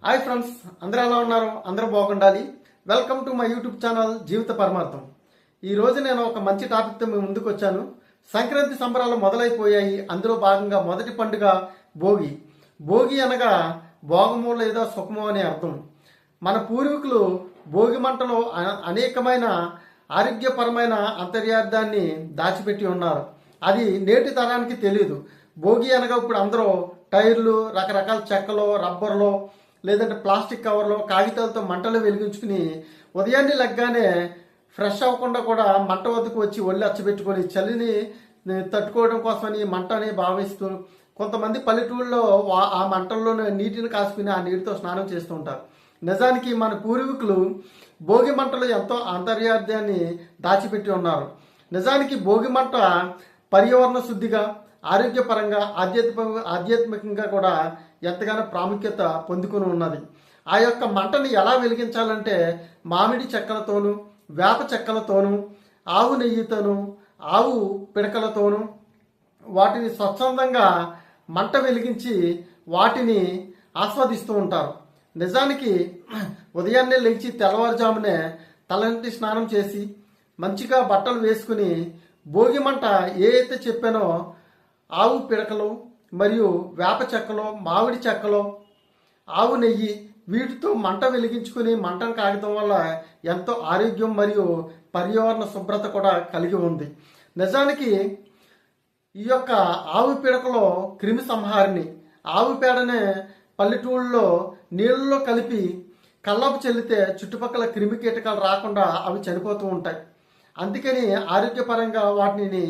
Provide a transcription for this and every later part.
Hi friends, అందరూ ఎలా ఉన్నారు? అందరూ బాగుండాలి. Welcome to my YouTube channel Jeevitha Paramartham. ఈ రోజు నేను ఒక మంచి టాపిక్తో మీ ముందుకు వచ్చాను. సంక్రాంతి సంబరాలు మొదలైపోయాయి. అందులో భాగంగా మొదటి పండుగ భోగి. భోగి అనగా భోగము లేదా సుఖము అనే అర్థం. మన పూర్వీకులు భోగి మంటలో అనేకమైన ఆరోగ్యపరమైన అంతర్యార్థాన్ని దాచిపెట్టి ఉన్నారు. అది నేటి తరానికి తెలియదు. భోగి అనగా ఇప్పుడు అందరూ టైర్లు, రకరకాల చెక్కలు, రబ్బర్లో లేదంటే ప్లాస్టిక్ కవర్లో కాగితాలతో మంటలు వెలిగించుకుని ఉదయాన్నే లెగ్గానే ఫ్రెష్ అవ్వకుండా కూడా మంట వద్దకు వచ్చి ఒళ్ళు అచ్చబెట్టుకొని చలిని తట్టుకోవడం కోసమని మంటని భావిస్తూ కొంతమంది పల్లెటూళ్ళలో ఆ మంటల్లో నీటిని కాసుకుని ఆ నీటితో స్నానం చేస్తూ ఉంటారు. నిజానికి మన పూర్వీకులు భోగి మంటలు ఎంతో అంతర్యార్థాన్ని దాచిపెట్టి ఉన్నారు. నిజానికి భోగి మంట పర్యావరణ శుద్ధిగా, ఆరోగ్యపరంగా, ఆధ్యాత్మికంగా కూడా ఎంతగానో ప్రాముఖ్యత పొందుకుని ఉన్నది. ఆ యొక్క మంటని ఎలా వెలిగించాలంటే మామిడి చెక్కలతోనూ, వేప చెక్కలతోనూ, ఆవు నెయ్యితోనూ, ఆవు పిడకలతోనూ వాటిని స్వచ్ఛందంగా మంట వెలిగించి వాటిని ఆస్వాదిస్తూ ఉంటారు. నిజానికి ఉదయాన్నే లేచి తెల్లవారుజామునే తలంటి స్నానం చేసి మంచిగా బట్టలు వేసుకుని భోగి మంట ఏ అయితే చెప్పానో ఆవు పిడకలు మరియు వేప చెక్కలో, మామిడి చెక్కలో, ఆవు నెయ్యి వీటితో మంట వెలిగించుకుని మంటను కాగడం వల్ల ఎంతో ఆరోగ్యం మరియు పర్యావరణ శుభ్రత కూడా కలిగి ఉంది. నిజానికి ఈ యొక్క ఆవు పిడకలో క్రిమి సంహారిణి. ఆవు పేడనే పల్లెటూళ్ళలో నీళ్ళలో కలిపి కళ్ళపు చెల్లితే చుట్టుపక్కల క్రిమి కీటకాలు రాకుండా అవి చనిపోతూ ఉంటాయి. అందుకని ఆరోగ్యపరంగా వాటిని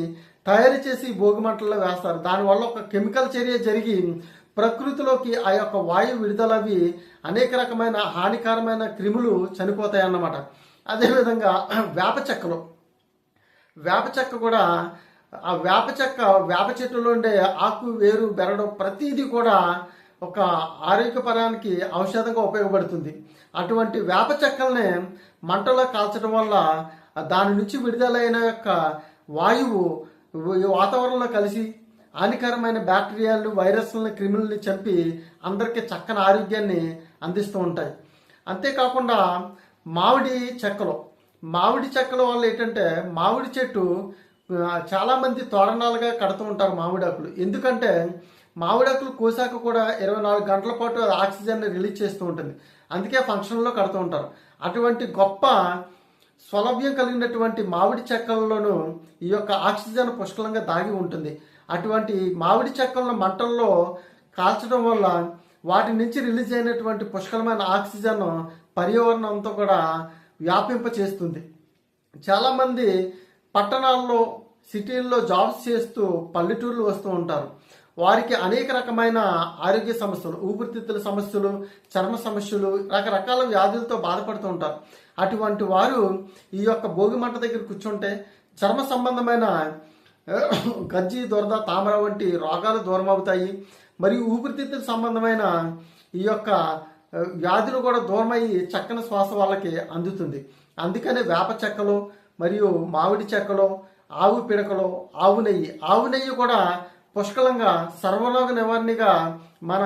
తయారు చేసి భోగి మంటల్లో వేస్తారు. దానివల్ల ఒక కెమికల్ చర్య జరిగి ప్రకృతిలోకి ఆ యొక్క వాయు విడుదలవి అనేక రకమైన హానికరమైన క్రిములు చనిపోతాయి అన్నమాట. అదేవిధంగా వేప చెక్కలు, వేప చెక్క కూడా ఆ వేప చెట్టులో ఉండే ఆకు, వేరు, బెరడు ప్రతిదీ కూడా ఒక ఆరోగ్యపరానికి ఔషధంగా ఉపయోగపడుతుంది. అటువంటి వేప చెక్కల్ని మంటలో కాల్చడం వల్ల దాని నుంచి విడుదలైన యొక్క వాయువు వాతావరణంలో కలిసి హానికరమైన బ్యాక్టీరియాలు, వైరస్లను, క్రిములని చంపి అందరికీ చక్కని ఆరోగ్యాన్ని అందిస్తూ ఉంటాయి. అంతేకాకుండా మామిడి చెక్కల వల్ల ఏంటంటే మామిడి చెట్టు చాలామంది తోరణాలుగా కడుతూ ఉంటారు మామిడాకులు. ఎందుకంటే మామిడాకులు కోసాక కూడా 24 గంటల పాటు అది ఆక్సిజన్ని రిలీజ్ చేస్తూ ఉంటుంది. అందుకే ఫంక్షన్లో కడుతూ ఉంటారు. అటువంటి గొప్ప సౌలభ్యం కలిగినటువంటి మామిడి చెక్కల్లోనూ ఈ యొక్క ఆక్సిజన్ పుష్కలంగా దాగి ఉంటుంది. అటువంటి మామిడి చెక్కలను మంటల్లో కాల్చడం వల్ల వాటి నుంచి రిలీజ్ అయినటువంటి పుష్కలమైన ఆక్సిజన్ పర్యావరణంతో కూడా వ్యాపింప చేస్తుంది. చాలామంది పట్టణాల్లో, సిటీల్లో జాబ్స్ చేస్తూ పల్లెటూర్లు వస్తూ ఉంటారు. వారికి అనేక రకమైన ఆరోగ్య సమస్యలు, ఊపిరితిత్తుల సమస్యలు, చర్మ సమస్యలు, రకరకాల వ్యాధులతో బాధపడుతూ ఉంటారు. అటువంటి వారు ఈ యొక్క భోగి మంట దగ్గర కూర్చుంటే చర్మ సంబంధమైన గజ్జి, దురద, తామర వంటి రోగాలు దూరం అవుతాయి. మరియు ఊపిరితిత్తుల సంబంధమైన ఈ యొక్క వ్యాధులు కూడా దూరమయ్యి చక్కని శ్వాస వాళ్ళకి అందుతుంది. అందుకనే వేప చెక్కలు మరియు మామిడి చెక్కలు, ఆవు పిడకలు, ఆవు నెయ్యి కూడా పుష్కలంగా సర్వరోగ నివారణగా మన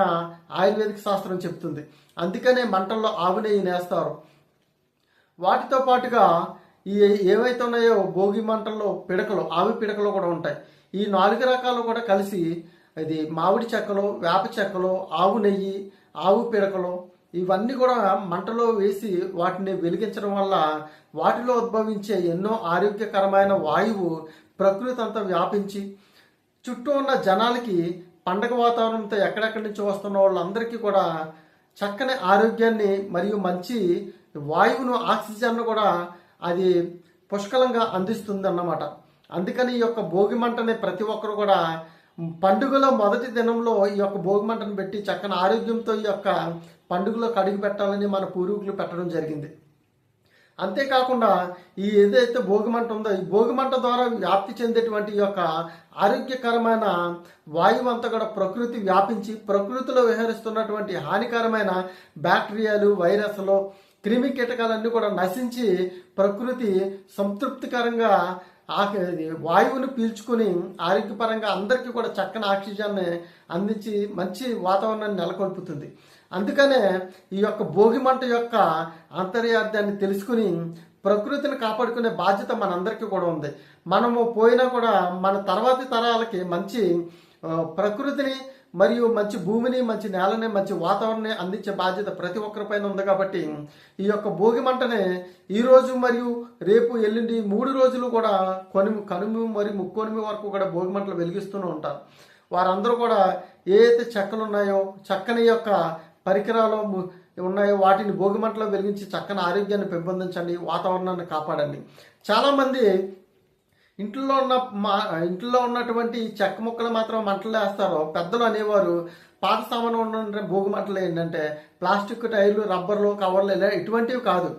ఆయుర్వేదిక శాస్త్రం చెప్తుంది. అందుకనే మంటల్లో ఆవు నెయ్యి నేస్తారు. వాటితో పాటుగా ఈ ఏవైతే ఉన్నాయో భోగి మంటల్లో పిడకలు, ఆవు పిడకలు కూడా ఉంటాయి. ఈ 4 రకాలు కూడా కలిసి ఇది మామిడి చెక్కలు, వేప చెక్కలు, ఆవు నెయ్యి, ఆవు పిడకలు ఇవన్నీ కూడా మంటలో వేసి వాటిని వెలిగించడం వల్ల వాటిలో ఉద్భవించే ఎన్నో ఆరోగ్యకరమైన వాయువు ప్రకృతి అంతా వ్యాపించి చుట్టూ ఉన్న జనాలకి పండగ వాతావరణంతో ఎక్కడెక్కడి నుంచి వస్తున్న వాళ్ళందరికీ కూడా చక్కని ఆరోగ్యాన్ని మరియు మంచి వాయువును, ఆక్సిజన్ను కూడా అది పుష్కలంగా అందిస్తుంది అన్నమాట. అందుకని ఈ యొక్క భోగి మంటని ప్రతి ఒక్కరు కూడా పండుగలో మొదటి దినంలో ఈ యొక్క భోగి మంటను పెట్టి చక్కని ఆరోగ్యంతో ఈ యొక్క పండుగలో కడిగి పెట్టాలని మన పూర్వీకులు పెట్టడం జరిగింది. అంతేకాకుండా ఈ ఏదైతే భోగి మంట ఉందో ఈ భోగి మంట ద్వారా వ్యాప్తి చెందేటువంటి ఈ యొక్క ఆరోగ్యకరమైన వాయువు అంతా కూడా ప్రకృతి వ్యాపించి ప్రకృతిలో విహరిస్తున్నటువంటి హానికరమైన బ్యాక్టీరియాలు, వైరస్లు, క్రిమి కీటకాలన్నీ కూడా నశించి ప్రకృతి సంతృప్తికరంగా వాయువుని పీల్చుకుని ఆరోగ్యపరంగా అందరికీ కూడా చక్కని ఆక్సిజన్ని అందించి మంచి వాతావరణాన్ని నెలకొల్పుతుంది. అందుకనే ఈ యొక్క భోగి మంట యొక్క అంతర్యార్థాన్ని తెలుసుకుని ప్రకృతిని కాపాడుకునే బాధ్యత మనందరికీ కూడా ఉంది. మనము పోయినా కూడా మన తర్వాతి తరాలకి మంచి ప్రకృతిని మరియు మంచి భూమిని, మంచి నేలని, మంచి వాతావరణాన్ని అందించే బాధ్యత ప్రతి ఒక్కరిపైన ఉంది. కాబట్టి ఈ యొక్క భోగి మంటనే ఈరోజు మరియు రేపు ఎల్లుండి 3 రోజులు కూడా కనుమ మరియు ముక్కొనిమి వరకు కూడా భోగి మంటలు వెలిగిస్తూనే ఉంటారు. వారందరూ కూడా ఏ అయితే చెక్కలు ఉన్నాయో, చక్కని యొక్క పరికరాలు ఉన్నాయో వాటిని భోగి మంటలో వెలిగించి చక్కని ఆరోగ్యాన్ని పెంపొందించండి, వాతావరణాన్ని కాపాడండి. చాలామంది ఇంట్లో ఉన్నటువంటి చెక్క ముక్కలు మాత్రం మంటలు వేస్తారు. పెద్దలు అనేవారు పాత సామాను ఉన్న భోగి మంటలు ఏంటంటే ప్లాస్టిక్ టైర్లు, రబ్బర్లు, కవర్లు ఇలా ఇటువంటివి కాదు.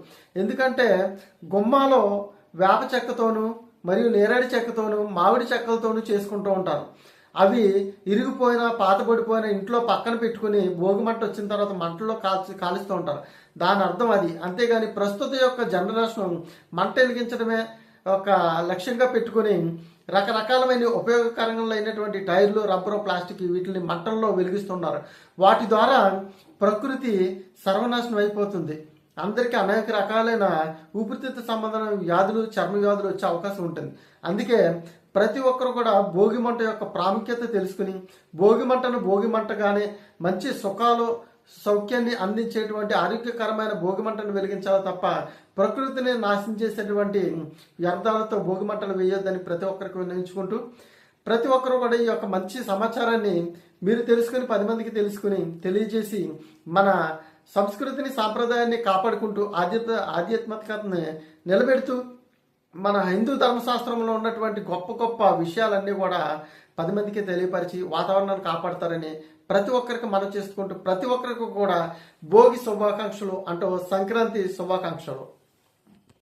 ఎందుకంటే గుమ్మాలో వేప చెక్కతోనూ మరియు నేరేడు చెక్కతోనూ మామిడి చెక్కలతోనూ చేసుకుంటూ ఉంటారు. అవి ఇరిగిపోయిన, పాతబడిపోయిన ఇంట్లో పక్కన పెట్టుకుని భోగి మంట వచ్చిన తర్వాత మంటల్లో కాలుస్తూ ఉంటారు. దాని అర్థం అది. అంతేగాని ప్రస్తుత యొక్క జనరేషన్ మంట వెలిగించడమే ఒక లక్ష్యంగా పెట్టుకుని రకరకాలమైన ఉపయోగకరమైనటువంటి టైర్లు, రబ్బరు, ప్లాస్టిక్ వీటిని మంటల్లో వెలిగిస్తున్నారు. వాటి ద్వారా ప్రకృతి సర్వనాశనం అయిపోతుంది. అందరికీ అనేక రకాలైన ఊపిరితిత్తు సంబంధమైన వ్యాధులు, చర్మ వ్యాధులు వచ్చే అవకాశం ఉంటుంది. అందుకే ప్రతి ఒక్కరు కూడా భోగి మంట యొక్క ప్రాముఖ్యత తెలుసుకుని భోగి మంటను భోగి మంటగానే మంచి సుఖాలు, సౌఖ్యాన్ని అందించేటువంటి ఆరోగ్యకరమైన భోగి మంటను వెలిగించాలి తప్ప ప్రకృతిని నాశనం చేసేటువంటి వ్యర్థాలతో భోగి మంటలు వేయొద్దని ప్రతి ఒక్కరికి వినియోగించుకుంటూ, ప్రతి ఒక్కరు కూడా ఈ యొక్క మంచి సమాచారాన్ని మీరు తెలుసుకుని 10 మందికి తెలియజేసి మన సంస్కృతిని, సాంప్రదాయాన్ని కాపాడుకుంటూ ఆధ్యాత్మికతని నిలబెడుతూ మన హిందూ ధర్మశాస్త్రంలో ఉన్నటువంటి గొప్ప గొప్ప విషయాలన్నీ కూడా 10 మందికి తెలియపరిచి వాతావరణాన్ని కాపాడతారని ప్రతి ఒక్కరికి మనం చేసుకుంటూ ప్రతి ఒక్కరికి కూడా భోగి శుభాకాంక్షలు అంటూ సంక్రాంతి శుభాకాంక్షలు.